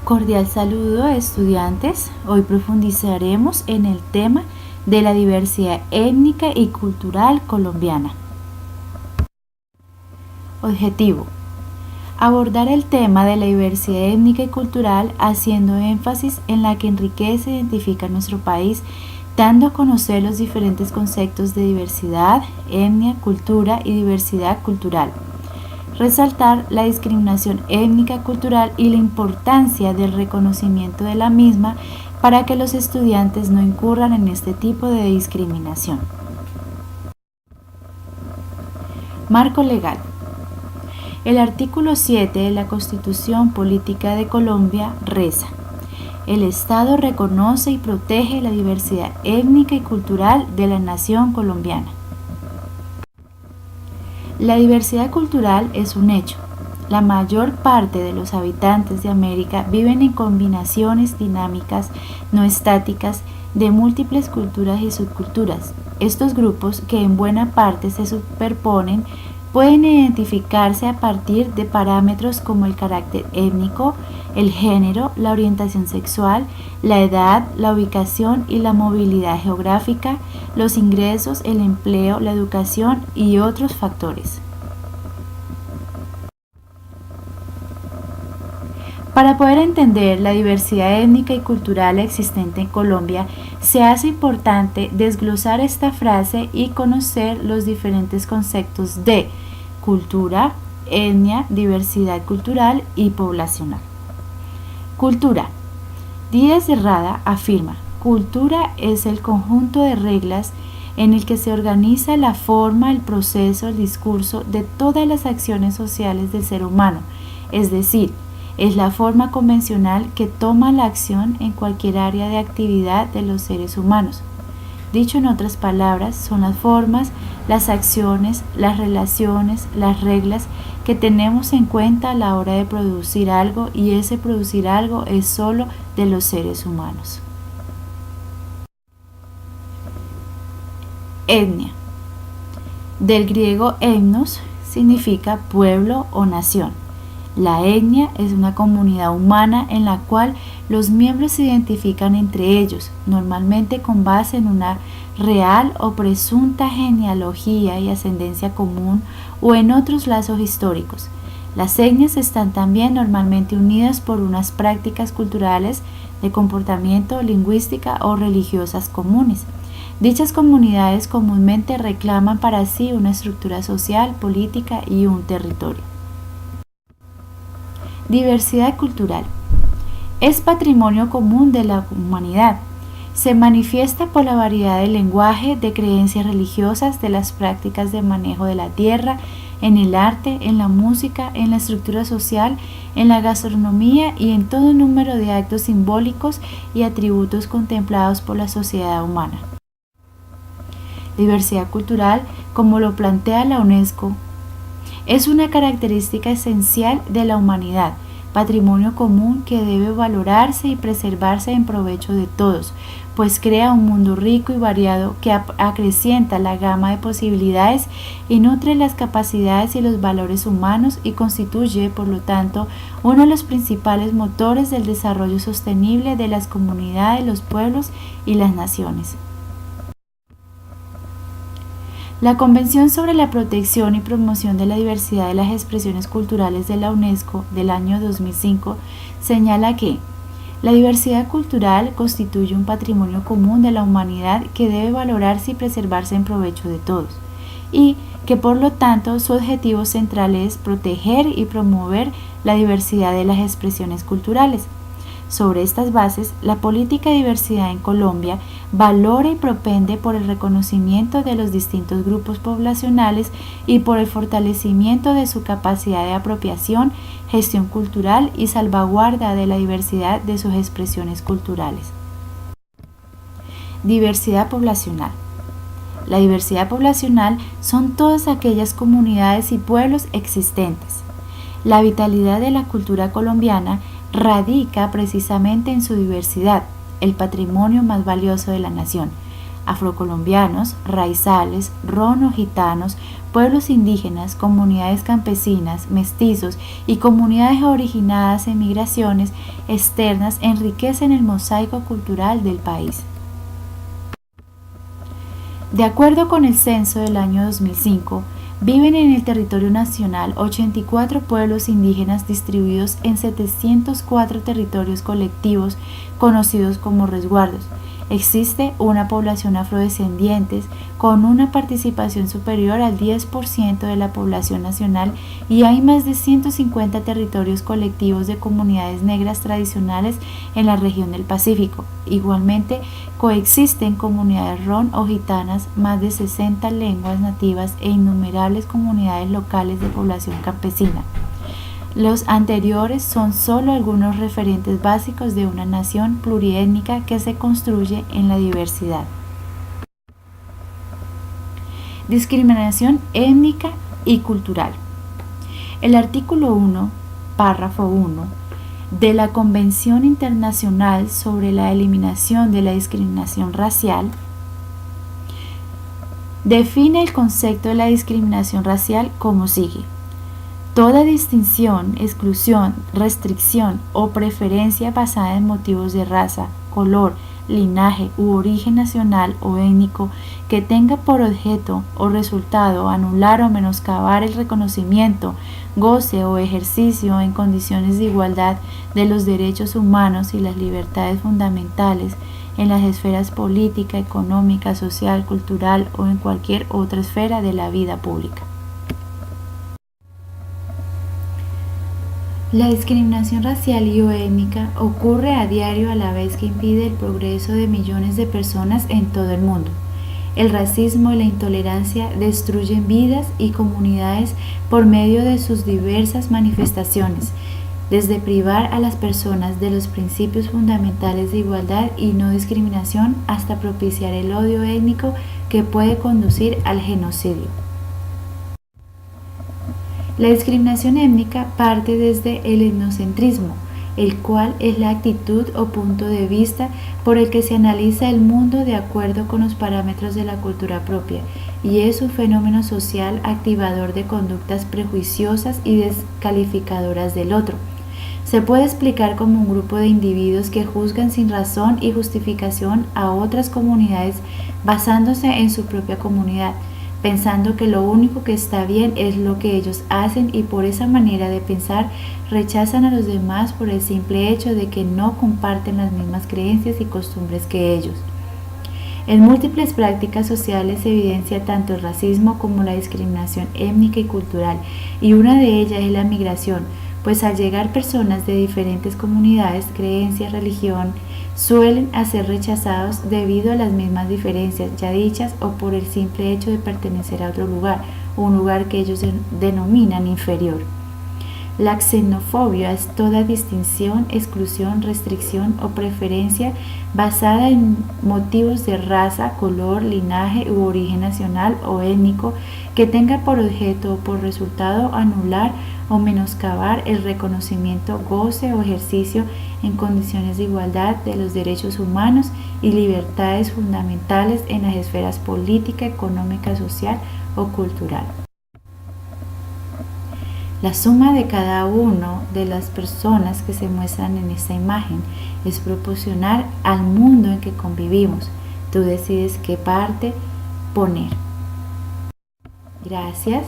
Cordial saludo, estudiantes. Hoy profundizaremos en el tema de la diversidad étnica y cultural colombiana. Objetivo: abordar el tema de la diversidad étnica y cultural haciendo énfasis en la que enriquece e identifica nuestro país, dando a conocer los diferentes conceptos de diversidad, etnia, cultura y diversidad cultural. Resaltar la discriminación étnica cultural y la importancia del reconocimiento de la misma para que los estudiantes no incurran en este tipo de discriminación. Marco legal. El artículo 7 de la Constitución Política de Colombia reza: el Estado reconoce y protege la diversidad étnica y cultural de la nación colombiana. La diversidad cultural es un hecho. La mayor parte de los habitantes de América viven en combinaciones dinámicas, no estáticas, de múltiples culturas y subculturas. Estos grupos, que en buena parte se superponen, pueden identificarse a partir de parámetros como el carácter étnico, el género, la orientación sexual, la edad, la ubicación y la movilidad geográfica, los ingresos, el empleo, la educación y otros factores. Para poder entender la diversidad étnica y cultural existente en Colombia, se hace importante desglosar esta frase y conocer los diferentes conceptos de cultura, etnia, diversidad cultural y poblacional. Cultura. Díaz de Rada afirma: cultura es el conjunto de reglas en el que se organiza la forma, el proceso, el discurso de todas las acciones sociales del ser humano, es decir, es la forma convencional que toma la acción en cualquier área de actividad de los seres humanos. Dicho en otras palabras, son las formas, las acciones, las relaciones, las reglas que tenemos en cuenta a la hora de producir algo, y ese producir algo es solo de los seres humanos. Etnia. Del griego etnos significa pueblo o nación. La etnia es una comunidad humana en la cual los miembros se identifican entre ellos, normalmente con base en una real o presunta genealogía y ascendencia común o en otros lazos históricos. Las etnias están también normalmente unidas por unas prácticas culturales, de comportamiento, lingüística o religiosas comunes. Dichas comunidades comúnmente reclaman para sí una estructura social, política y un territorio. Diversidad cultural. Es patrimonio común de la humanidad. Se manifiesta por la variedad del lenguaje, de creencias religiosas, de las prácticas de manejo de la tierra, en el arte, en la música, en la estructura social, en la gastronomía y en todo número de actos simbólicos y atributos contemplados por la sociedad humana. Diversidad cultural, como lo plantea la UNESCO, es una característica esencial de la humanidad, patrimonio común que debe valorarse y preservarse en provecho de todos, pues crea un mundo rico y variado que acrecienta la gama de posibilidades y nutre las capacidades y los valores humanos y constituye, por lo tanto, uno de los principales motores del desarrollo sostenible de las comunidades, los pueblos y las naciones. La Convención sobre la Protección y Promoción de la Diversidad de las Expresiones Culturales de la UNESCO del año 2005 señala que la diversidad cultural constituye un patrimonio común de la humanidad que debe valorarse y preservarse en provecho de todos, y que por lo tanto su objetivo central es proteger y promover la diversidad de las expresiones culturales. Sobre estas bases, la política de diversidad en Colombia valora y propende por el reconocimiento de los distintos grupos poblacionales y por el fortalecimiento de su capacidad de apropiación, gestión cultural y salvaguarda de la diversidad de sus expresiones culturales. Diversidad poblacional. La diversidad poblacional son todas aquellas comunidades y pueblos existentes. La vitalidad de la cultura colombiana radica precisamente en su diversidad, el patrimonio más valioso de la nación. afrocolombianos, raizales, rono, gitanos, pueblos indígenas, comunidades campesinas, mestizos y comunidades originadas en migraciones externas enriquecen el mosaico cultural del país. De acuerdo con el censo del año 2005, viven en el territorio nacional 84 pueblos indígenas distribuidos en 704 territorios colectivos conocidos como resguardos. Existe una población afrodescendientes con una participación superior al 10% de la población nacional y hay más de 150 territorios colectivos de comunidades negras tradicionales en la región del Pacífico. Igualmente, coexisten comunidades ron o gitanas, más de 60 lenguas nativas e innumerables comunidades locales de población campesina. Los anteriores son solo algunos referentes básicos de una nación pluriétnica que se construye en la diversidad. Discriminación étnica y cultural. El artículo 1, párrafo 1, de la Convención Internacional sobre la Eliminación de la Discriminación Racial define el concepto de la discriminación racial como sigue: toda distinción, exclusión, restricción o preferencia basada en motivos de raza, color, linaje u origen nacional o étnico que tenga por objeto o resultado anular o menoscabar el reconocimiento, goce o ejercicio en condiciones de igualdad de los derechos humanos y las libertades fundamentales en las esferas política, económica, social, cultural o en cualquier otra esfera de la vida pública. La discriminación racial y o étnica ocurre a diario a la vez que impide el progreso de millones de personas en todo el mundo. El racismo y la intolerancia destruyen vidas y comunidades por medio de sus diversas manifestaciones, desde privar a las personas de los principios fundamentales de igualdad y no discriminación hasta propiciar el odio étnico que puede conducir al genocidio. La discriminación étnica parte desde el etnocentrismo, el cual es la actitud o punto de vista por el que se analiza el mundo de acuerdo con los parámetros de la cultura propia, y es un fenómeno social activador de conductas prejuiciosas y descalificadoras del otro. Se puede explicar como un grupo de individuos que juzgan sin razón y justificación a otras comunidades basándose en su propia comunidad, pensando que lo único que está bien es lo que ellos hacen y por esa manera de pensar rechazan a los demás por el simple hecho de que no comparten las mismas creencias y costumbres que ellos. En múltiples prácticas sociales se evidencia tanto el racismo como la discriminación étnica y cultural, y una de ellas es la migración, pues al llegar personas de diferentes comunidades, creencias, religión, suelen ser rechazados debido a las mismas diferencias ya dichas o por el simple hecho de pertenecer a otro lugar, un lugar que ellos denominan inferior. La xenofobia es toda distinción, exclusión, restricción o preferencia basada en motivos de raza, color, linaje u origen nacional o étnico que tenga por objeto o por resultado anular o menoscabar el reconocimiento, goce o ejercicio en condiciones de igualdad de los derechos humanos y libertades fundamentales en las esferas política, económica, social o cultural. La suma de cada una de las personas que se muestran en esta imagen es proporcional al mundo en que convivimos. Tú decides qué parte poner. Gracias.